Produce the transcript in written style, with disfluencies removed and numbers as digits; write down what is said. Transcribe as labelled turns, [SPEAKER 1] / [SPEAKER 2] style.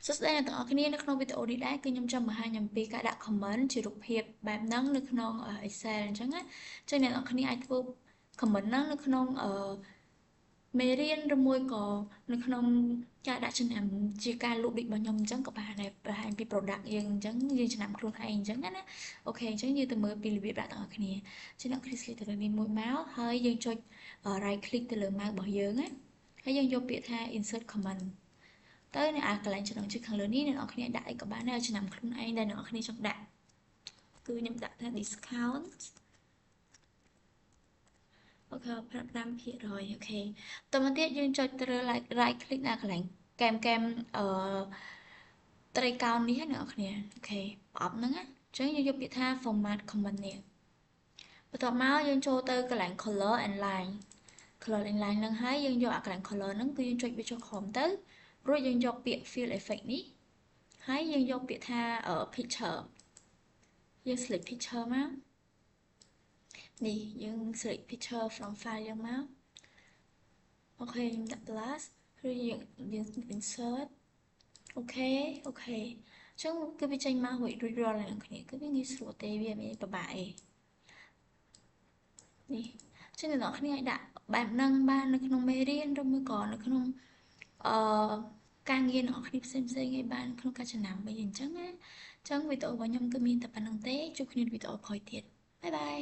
[SPEAKER 1] សួស្តីអ្នកទាំងអស់គ្នានៅក្នុងវីដេអូនេះដែរគឺខ្ញុំចង់បង្ហាញអំពីការដាក់ comment ជារូបភាពបែបហ្នឹងនៅក្នុង Excel អញ្ចឹងណាចឹងអ្នកទាំងអស់គ្នាអាចធ្វើ comment ហ្នឹងនៅក្នុងមេរៀនឬមួយក៏នៅក្នុងការដាក់ចំណាំជាការលក់ដូចរបស់ខ្ញុំអញ្ចឹងក៏បានដែរបង្ហាញពី product យើងអញ្ចឹងយើងចំណាំខ្លួនឯងអញ្ចឹងណាអូខេអញ្ចឹងយើងទៅមើលពីរបៀបដាក់ទាំងអស់គ្នាចឹងអ្នក click ទៅលើនេះមួយមកហើយយើងចុច right click ទៅលើ mouse របស់យើងណាហើយយើងយកពាក្យថា insert comment ទៅនៅអាកន្លែងចំណងជើងខាងលើនេះអ្នកនរគ្នាដាក់អីក៏បានដែរចំណាំខ្លួនឯងដែលអ្នកនរគ្នាចង់ដាក់គឺខ្ញុំដាក់ថា discount អូខេ5%អូខេតមកទៀតយើងចុចទៅលើ right click នៅកន្លែងកែមត្រីកោណនេះអ្នកនរគ្នាអូខេប្រអប់ហ្នឹងណាអញ្ចឹងយើងយកពាក្យថា format comment នេះបន្ទាប់មកយើងចូលទៅកន្លែង color and line ហ្នឹងហើយយើងយកអាកន្លែង color ហ្នឹងគឺយើងចុចវាចុះក្រោមទៅរួចយើងយកពាក្យ fill effect នេះហើយយើងយកពាក្យថា picture យើង select picture មកនេះយើង select picture from file យើងមកអូខេខ្ញុំដាក់ plus ឬយើង insert អូខេអញ្ចឹងគឺវាចេញមករួចរាល់អ្នកគ្នាគឺវាងាយស្រួលទេវាមិនពិបាកទេនេះចឹងអ្នកនរគ្នាអាចដាក់បែបហ្នឹងបាននៅក្នុងមេរៀនឬមួយក៏នៅក្នុងអឺការងារអ្នកនរគ្នាផ្សេងឯបានក្នុងការចំណាំវិញអញ្ចឹងណាអញ្ចឹងវីដេអូរបស់ខ្ញុំគឺមានតែប៉ុណ្្នឹងទេជួបគ្នានៅវីដេអូក្រោយទៀតបាយបាយ